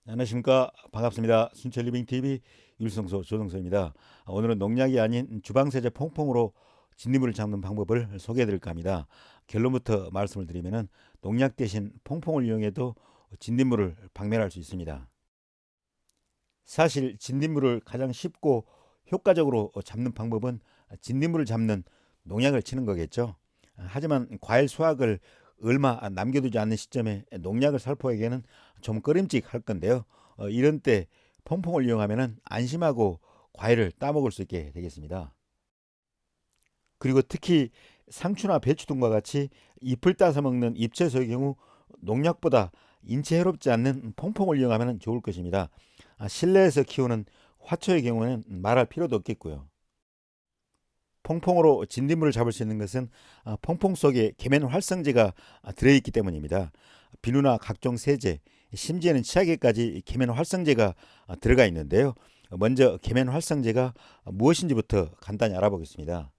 안녕하십니까. 반갑습니다. 순천리빙TV 율성소 조성소입니다. 오늘은 농약이 아닌 주방세제 퐁퐁으로 진딧물을 잡는 방법을 소개해 드릴까 합니다. 결론부터 말씀을 드리면 농약 대신 퐁퐁을 이용해도 진딧물을 박멸할 수 있습니다. 사실 진딧물을 가장 쉽고 효과적으로 잡는 방법은 진딧물을 잡는 농약을 치는 거겠죠. 하지만 과일 수확을 얼마 남겨두지 않는 시점에 농약을 살포하기에는 좀 꺼림칙할 건데요. 이런 때 퐁퐁을 이용하면 안심하고 과일을 따먹을 수 있게 되겠습니다. 그리고 특히 상추나 배추 등과 같이 잎을 따서 먹는 잎채소의 경우 농약보다 인체 해롭지 않는 퐁퐁을 이용하면 좋을 것입니다. 실내에서 키우는 화초의 경우는 말할 필요도 없겠고요. 퐁퐁으로 진딧물을 잡을 수 있는 것은 퐁퐁 속에 계면 활성제가 들어있기 때문입니다. 비누나 각종 세제, 심지어는 치약에까지 계면 활성제가 들어가 있는데요. 먼저 계면 활성제가 무엇인지부터 간단히 알아보겠습니다.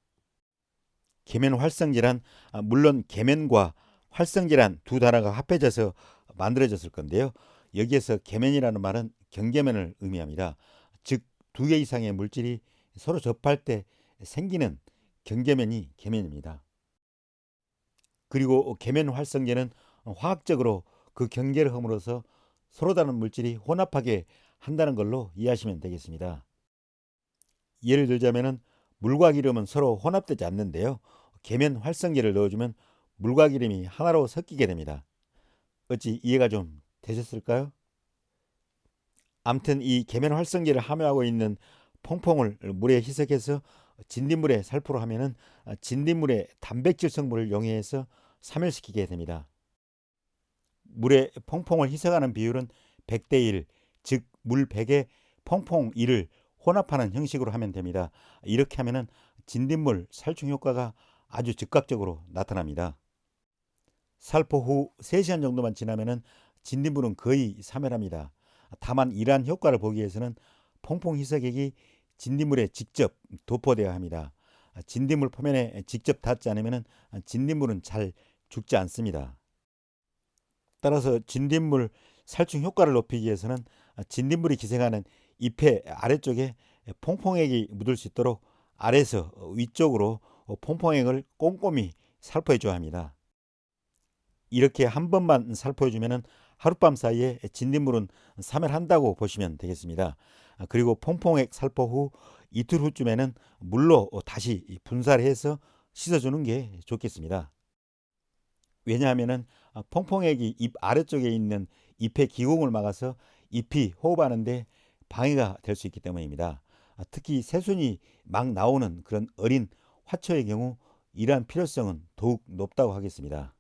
계면 활성제란 물론 계면과 활성제란 두 단어가 합해져서 만들어졌을 건데요. 여기에서 계면이라는 말은 경계면을 의미합니다. 즉 두 개 이상의 물질이 서로 접할 때 생기는 경계면이 계면입니다. 그리고 계면 활성제는 화학적으로 그 경계를 허물어서 서로 다른 물질이 혼합하게 한다는 걸로 이해하시면 되겠습니다. 예를 들자면 물과 기름은 서로 혼합되지 않는데요. 계면 활성제를 넣어주면 물과 기름이 하나로 섞이게 됩니다. 어찌 이해가 좀 되셨을까요? 아무튼 이 계면 활성제를 함유하고 있는 퐁퐁을 물에 희석해서 진딧물에 살포를 하면은 진딧물의 단백질 성분을 용해해서 사멸시키게 됩니다. 물에 퐁퐁을 희석하는 비율은 100대 1, 즉 물 100에 퐁퐁 1을 혼합하는 형식으로 하면 됩니다. 이렇게 하면은 진딧물 살충 효과가 아주 즉각적으로 나타납니다. 살포 후 3시간 정도만 지나면은 진딧물은 거의 사멸합니다. 다만 이러한 효과를 보기 위해서는 퐁퐁 희석액이 진딧물에 직접 도포되어야 합니다. 진딧물 표면에 직접 닿지 않으면 진딧물은 잘 죽지 않습니다. 따라서 진딧물 살충 효과를 높이기 위해서는 진딧물이 기생하는 잎의 아래쪽에 퐁퐁액이 묻을 수 있도록 아래에서 위쪽으로 퐁퐁액을 꼼꼼히 살포해 줘야 합니다. 이렇게 한 번만 살포해주면 하룻밤 사이에 진딧물은 사멸한다고 보시면 되겠습니다. 그리고 퐁퐁액 살포 후 이틀 후쯤에는 물로 다시 분사해서 씻어주는 게 좋겠습니다. 왜냐하면 퐁퐁액이 잎 아래쪽에 있는 잎의 기공을 막아서 잎이 호흡하는데 방해가 될 수 있기 때문입니다. 특히 새순이 막 나오는 그런 어린 화초의 경우 이러한 필요성은 더욱 높다고 하겠습니다.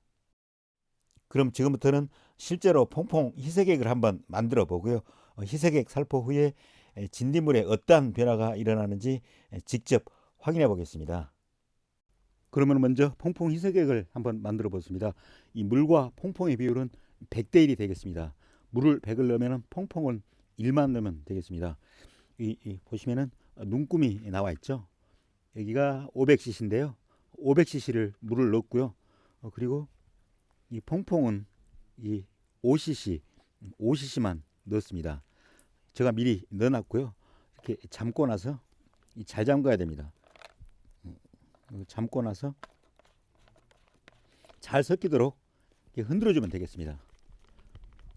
그럼 지금부터는 실제로 퐁퐁 희석액을 한번 만들어 보고요. 희석액 살포 후에 진딧물에 어떠한 변화가 일어나는지 직접 확인해 보겠습니다. 그러면 먼저 퐁퐁 희석액을 한번 만들어 보겠습니다. 이 물과 퐁퐁의 비율은 100대 1이 되겠습니다. 물을 100을 넣으면 퐁퐁은 1만 넣으면 되겠습니다. 보시면은 눈금이 나와 있죠. 여기가 500cc인데요. 500cc를 물을 넣고요. 그리고 이 퐁퐁은 이 5cc 만 넣었습니다. 제가 미리 넣어놨고요. 이렇게 잠고 나서 잘 잠가야 됩니다. 잠고 나서 잘 섞이도록 이렇게 흔들어주면 되겠습니다.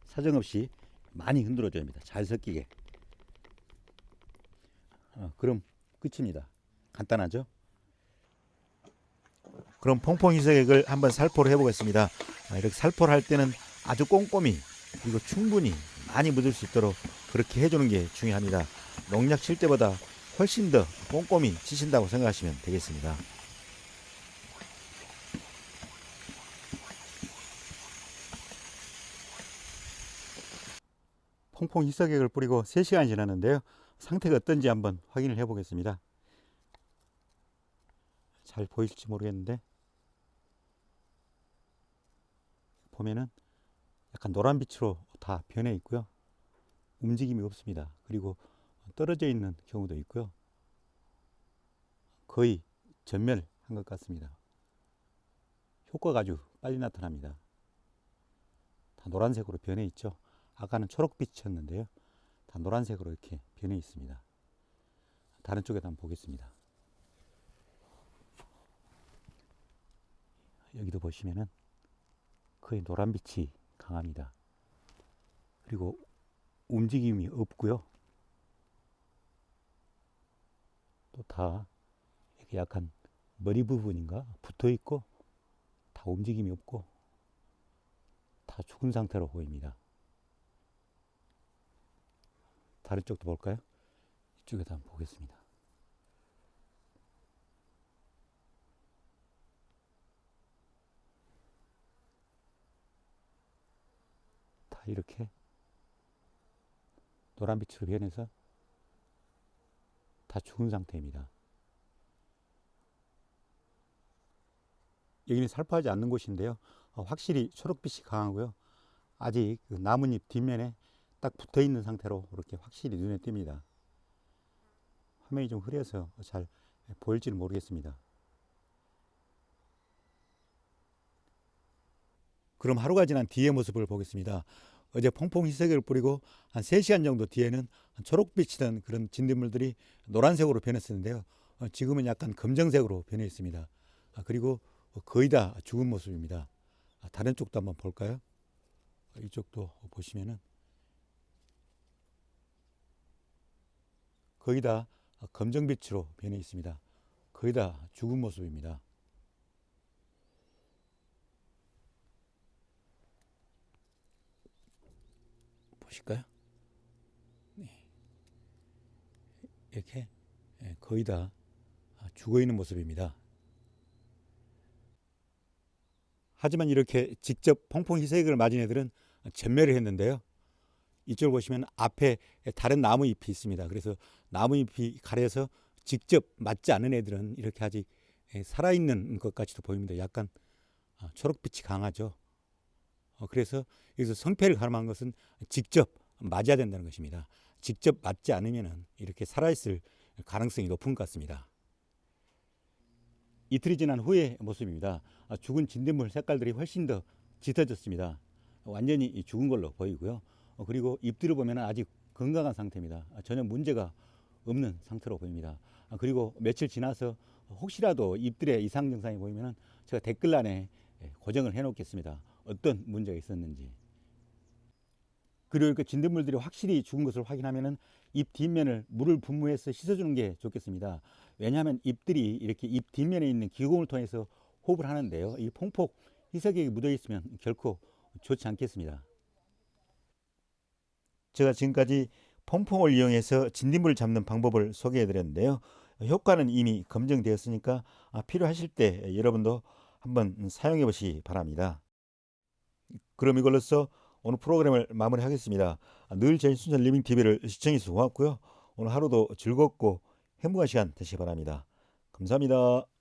사정없이 많이 흔들어줘야 합니다. 잘 섞이게. 그럼 끝입니다. 간단하죠? 그럼 퐁퐁 희석액을 한번 살포를 해보겠습니다. 이렇게 살포를 할 때는 아주 꼼꼼히 그리고 충분히 많이 묻을 수 있도록 그렇게 해주는 게 중요합니다. 농약 칠 때보다 훨씬 더 꼼꼼히 치신다고 생각하시면 되겠습니다. 퐁퐁 희석액을 뿌리고 3시간이 지났는데요. 상태가 어떤지 한번 확인을 해 보겠습니다. 잘 보이실지 모르겠는데 보면은 약간 노란빛으로 다 변해 있고요. 움직임이 없습니다. 그리고 떨어져 있는 경우도 있고요. 거의 전멸한 것 같습니다. 효과가 아주 빨리 나타납니다. 다 노란색으로 변해 있죠. 아까는 초록빛이었는데요. 다 노란색으로 이렇게 변해 있습니다. 다른 쪽에도 한번 보겠습니다. 여기도 보시면은 거의 노란빛이 강합니다. 그리고 움직임이 없고요. 또 다 이렇게 약간 머리 부분인가 붙어 있고 다 움직임이 없고 다 죽은 상태로 보입니다. 다른 쪽도 볼까요? 이쪽에도 한번 보겠습니다. 다 이렇게 노란빛으로 변해서 다 죽은 상태입니다. 여기는 살포하지 않는 곳인데요. 확실히 초록빛이 강하고요. 아직 그 나뭇잎 뒷면에 딱 붙어 있는 상태로 이렇게 확실히 눈에 띕니다. 화면이 좀 흐려서 잘 보일지는 모르겠습니다. 그럼 하루가 지난 뒤의 모습을 보겠습니다. 어제 퐁퐁 희석을 뿌리고 한 3시간 정도 뒤에는 초록빛이던 그런 진딧물들이 노란색으로 변했었는데요. 지금은 약간 검정색으로 변해 있습니다. 그리고 거의 다 죽은 모습입니다. 다른 쪽도 한번 볼까요? 이쪽도 보시면은 거의 다 검정빛으로 변해 있습니다. 거의 다 죽은 모습입니다. 보실까요? 네. 이렇게 거의 다 죽어 있는 모습입니다. 하지만 이렇게 직접 퐁퐁 희석을 맞은 애들은 전멸을 했는데요. 이쪽을 보시면 앞에 다른 나무 잎이 있습니다. 그래서 나무 잎이 가려서 직접 맞지 않은 애들은 이렇게 아직 살아있는 것 같이도 보입니다. 약간 초록빛이 강하죠. 그래서 여기서 성패를 가름한 것은 직접 맞아야 된다는 것입니다. 직접 맞지 않으면 이렇게 살아있을 가능성이 높은 것 같습니다. 이틀이 지난 후의 모습입니다. 죽은 진딧물 색깔들이 훨씬 더 짙어졌습니다. 완전히 죽은 걸로 보이고요. 그리고 잎들을 보면 아직 건강한 상태입니다. 전혀 문제가 없는 상태로 보입니다. 그리고 며칠 지나서 혹시라도 잎들의 이상 증상이 보이면 제가 댓글란에 고정을 해 놓겠습니다. 어떤 문제가 있었는지. 그리고 이렇게 진딧물들이 확실히 죽은 것을 확인하면 잎 뒷면을 물을 분무해서 씻어주는 게 좋겠습니다. 왜냐하면 잎들이 이렇게 잎 뒷면에 있는 기공을 통해서 호흡을 하는데요. 이 퐁퐁 희석액이 묻어 있으면 결코 좋지 않겠습니다. 제가 지금까지 퐁퐁을 이용해서 진딧물을 잡는 방법을 소개해 드렸는데요. 효과는 이미 검증되었으니까 필요하실 때 여러분도 한번 사용해 보시기 바랍니다. 그럼 이걸로써 오늘 프로그램을 마무리하겠습니다. 늘 저희 순천 리빙TV를 시청해 주셔서 고맙고요. 오늘 하루도 즐겁고 행복한 시간 되시기 바랍니다. 감사합니다.